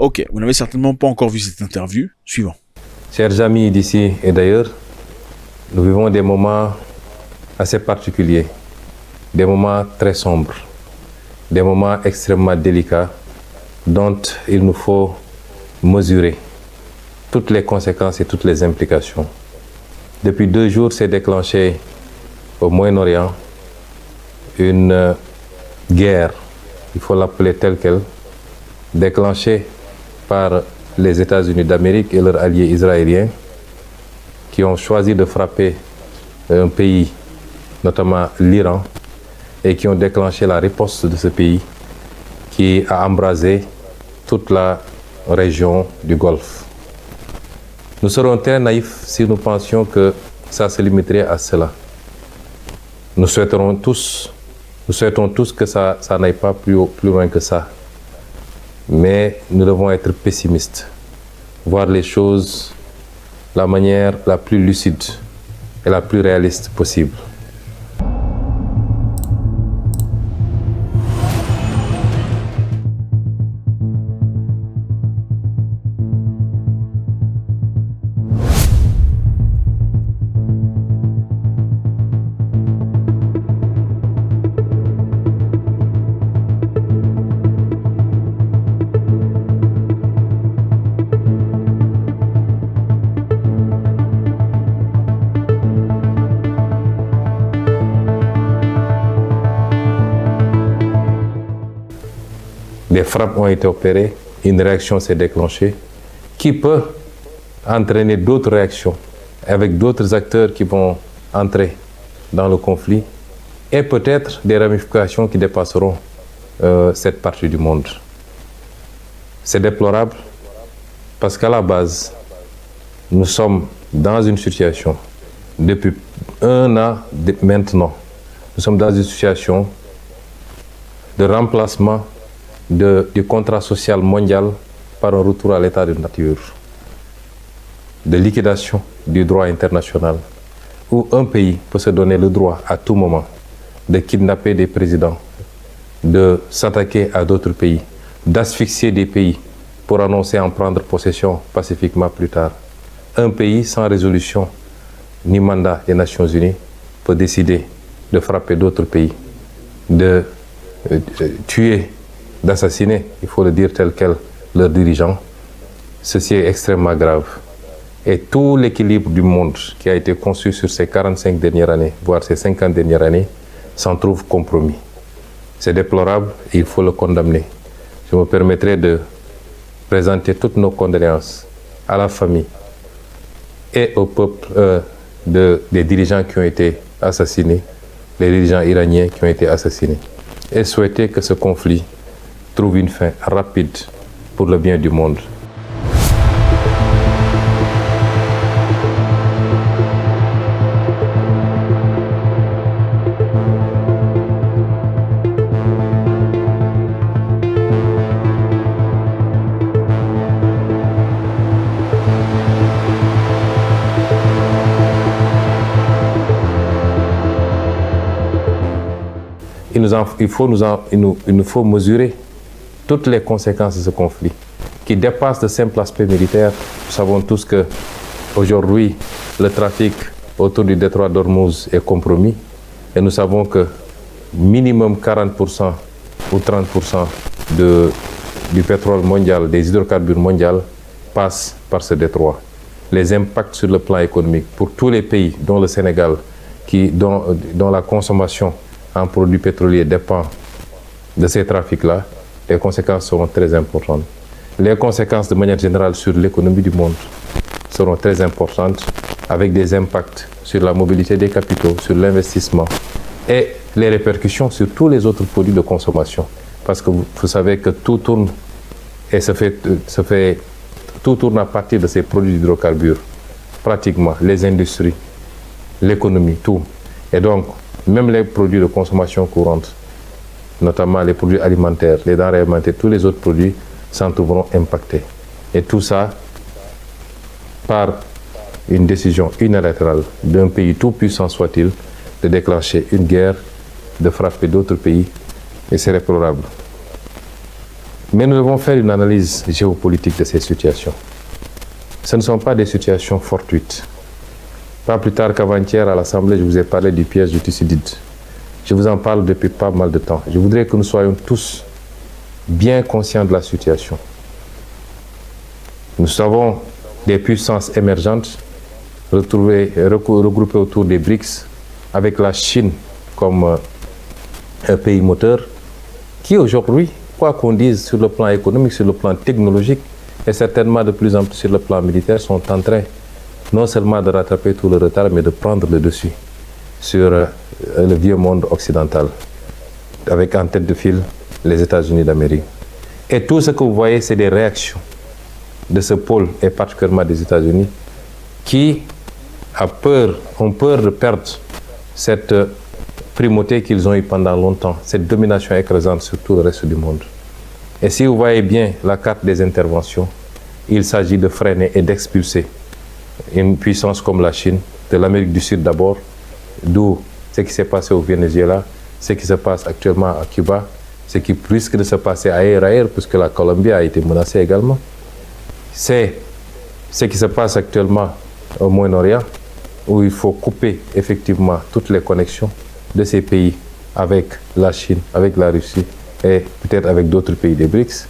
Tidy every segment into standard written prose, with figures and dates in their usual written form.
Ok, vous n'avez certainement pas encore vu cette interview. Suivant. Chers amis d'ici et d'ailleurs, nous vivons des moments assez particuliers, des moments très sombres, des moments extrêmement délicats dont il nous faut mesurer toutes les conséquences et toutes les implications. Depuis 2 jours, s'est déclenché au Moyen-Orient une guerre, il faut l'appeler telle qu'elle, déclenchée par les États-Unis d'Amérique et leurs alliés israéliens qui ont choisi de frapper un pays, notamment l'Iran, et qui ont déclenché la riposte de ce pays qui a embrasé toute la région du Golfe. Nous serions très naïfs si nous pensions que ça se limiterait à cela. Nous souhaitons tous que ça n'aille pas plus loin que ça. Mais nous devons être pessimistes, voir les choses de la manière la plus lucide et la plus réaliste possible. Des frappes ont été opérées, une réaction s'est déclenchée qui peut entraîner d'autres réactions avec d'autres acteurs qui vont entrer dans le conflit et peut-être des ramifications qui dépasseront cette partie du monde. C'est déplorable parce qu'à la base, nous sommes dans une situation, depuis 1 an maintenant, nous sommes dans une situation de remplacement du contrat social mondial par un retour à l'état de nature, de liquidation du droit international, où un pays peut se donner le droit à tout moment de kidnapper des présidents, de s'attaquer à d'autres pays, d'asphyxier des pays pour annoncer en prendre possession pacifiquement plus tard. Un pays sans résolution ni mandat des Nations Unies peut décider de frapper d'autres pays, de tuer, d'assassiner, il faut le dire tel quel, leurs dirigeants. Ceci est extrêmement grave. Et tout l'équilibre du monde qui a été conçu sur ces 45 dernières années, voire ces 50 dernières années, s'en trouve compromis. C'est déplorable et il faut le condamner. Je me permettrai de présenter toutes nos condoléances à la famille et au peuple des dirigeants qui ont été assassinés, les dirigeants iraniens qui ont été assassinés, et souhaiter que ce conflit trouve une fin rapide pour le bien du monde. Il nous faut mesurer toutes les conséquences de ce conflit, qui dépasse le simple aspect militaire. Nous savons tous que aujourd'hui, le trafic autour du détroit d'Ormuz est compromis, et nous savons que minimum 40% ou 30% du pétrole mondial, des hydrocarbures mondiaux, passe par ce détroit. Les impacts sur le plan économique pour tous les pays, dont le Sénégal, dont la consommation en produits pétroliers dépend de ces trafics-là, les conséquences seront très importantes. Les conséquences de manière générale sur l'économie du monde seront très importantes, avec des impacts sur la mobilité des capitaux, sur l'investissement et les répercussions sur tous les autres produits de consommation. Parce que vous savez que tout tourne et tout tourne à partir de ces produits d'hydrocarbures, pratiquement les industries, l'économie, tout. Et donc, même les produits de consommation courante, notamment les produits alimentaires, les denrées alimentaires, tous les autres produits s'en trouveront impactés. Et tout ça par une décision unilatérale d'un pays tout puissant soit-il de déclencher une guerre, de frapper d'autres pays, et c'est déplorable. Mais nous devons faire une analyse géopolitique de ces situations. Ce ne sont pas des situations fortuites. Pas plus tard qu'avant-hier à l'Assemblée, je vous ai parlé du piège du Thucydide. Je vous en parle depuis pas mal de temps. Je voudrais que nous soyons tous bien conscients de la situation. Nous avons des puissances émergentes regroupées autour des BRICS, avec la Chine comme un pays moteur, qui aujourd'hui, quoi qu'on dise sur le plan économique, sur le plan technologique, et certainement de plus en plus sur le plan militaire, sont en train non seulement de rattraper tout le retard, mais de prendre le dessus sur le vieux monde occidental, avec en tête de file les États-Unis d'Amérique. Et tout ce que vous voyez, c'est des réactions de ce pôle, et particulièrement des États-Unis, qui ont peur de perdre cette primauté qu'ils ont eue pendant longtemps, cette domination écrasante sur tout le reste du monde. Et si vous voyez bien la carte des interventions, il s'agit de freiner et d'expulser une puissance comme la Chine, de l'Amérique du Sud d'abord, d'où ce qui s'est passé au Venezuela, ce qui se passe actuellement à Cuba, ce qui risque de se passer ailleurs, puisque la Colombie a été menacée également. C'est ce qui se passe actuellement au Moyen-Orient, où il faut couper effectivement toutes les connexions de ces pays avec la Chine, avec la Russie et peut-être avec d'autres pays des BRICS,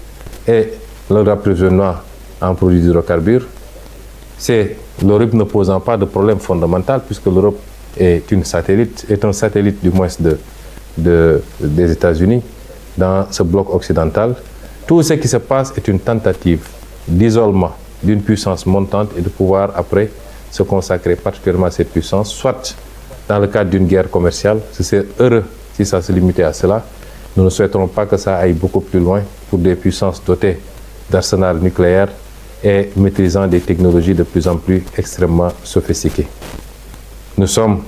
et leur approvisionnement en produits d'hydrocarbures. C'est l'Europe ne posant pas de problème fondamental, puisque l'Europe est un satellite du moins des États-Unis dans ce bloc occidental. Tout ce qui se passe est une tentative d'isolement d'une puissance montante et de pouvoir après se consacrer particulièrement à cette puissance, soit dans le cadre d'une guerre commerciale. C'est heureux si ça se limitait à cela. Nous ne souhaiterons pas que ça aille beaucoup plus loin pour des puissances dotées d'arsenal nucléaire et maîtrisant des technologies de plus en plus extrêmement sophistiquées. Nous sommes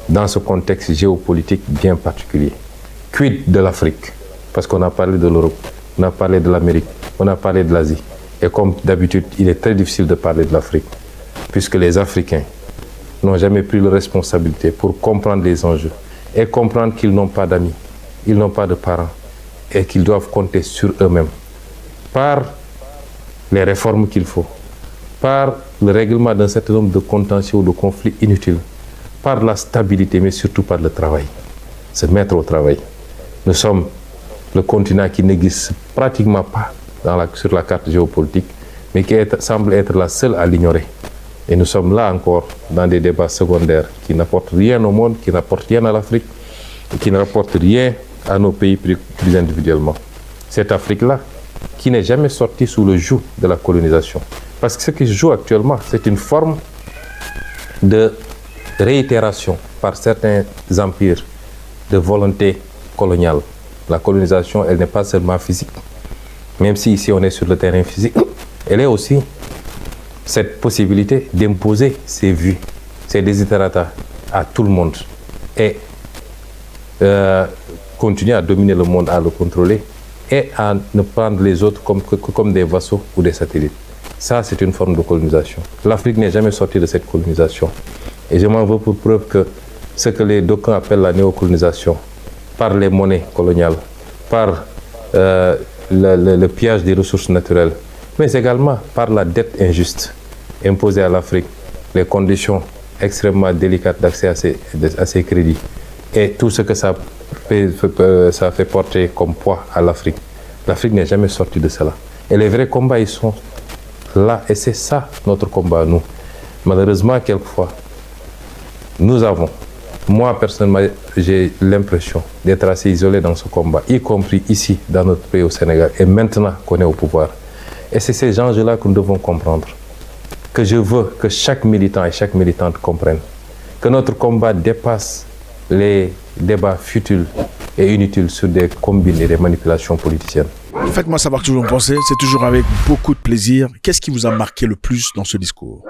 dans ce contexte géopolitique bien particulier. Quid de l'Afrique? Parce qu'on a parlé de l'Europe, on a parlé de l'Amérique, on a parlé de l'Asie. Et comme d'habitude, il est très difficile de parler de l'Afrique, puisque les Africains n'ont jamais pris la responsabilité pour comprendre les enjeux et comprendre qu'ils n'ont pas d'amis, ils n'ont pas de parents et qu'ils doivent compter sur eux-mêmes par les réformes qu'il faut, par le règlement d'un certain nombre de contentieux ou de conflits inutiles, par la stabilité, mais surtout par le travail, se mettre au travail. Nous sommes le continent qui n'existe pratiquement pas sur la carte géopolitique, mais qui semble être la seule à l'ignorer. Et nous sommes là encore dans des débats secondaires qui n'apportent rien au monde, qui n'apportent rien à l'Afrique, et qui ne rapportent rien à nos pays plus individuellement. Cette Afrique-là, qui n'est jamais sortie sous le joug de la colonisation. Parce que ce qui se joue actuellement, c'est une forme de réitération par certains empires de volonté coloniale. La colonisation, elle n'est pas seulement physique, même si ici on est sur le terrain physique, elle est aussi cette possibilité d'imposer ses vues, ses desiderata à tout le monde et continuer à dominer le monde, à le contrôler et à ne prendre les autres comme des vassaux ou des satellites. Ça, c'est une forme de colonisation. L'Afrique n'est jamais sortie de cette colonisation. Et je m'en veux pour preuve que ce que les d'aucuns appellent la néocolonisation, par les monnaies coloniales, par le pillage des ressources naturelles, mais également par la dette injuste imposée à l'Afrique, les conditions extrêmement délicates d'accès à ces crédits et tout ce que ça fait porter comme poids à l'Afrique. L'Afrique n'est jamais sortie de cela. Et les vrais combats, ils sont là. Et c'est ça notre combat, nous. Malheureusement, quelquefois, moi personnellement, j'ai l'impression d'être assez isolé dans ce combat, y compris ici, dans notre pays au Sénégal, et maintenant qu'on est au pouvoir. Et c'est ces enjeux-là que nous devons comprendre. Que je veux que chaque militant et chaque militante comprennent que notre combat dépasse les débats futiles et inutiles sur des combines et des manipulations politiciennes. Faites-moi savoir ce que vous en pensez, c'est toujours avec beaucoup de plaisir. Qu'est-ce qui vous a marqué le plus dans ce discours ?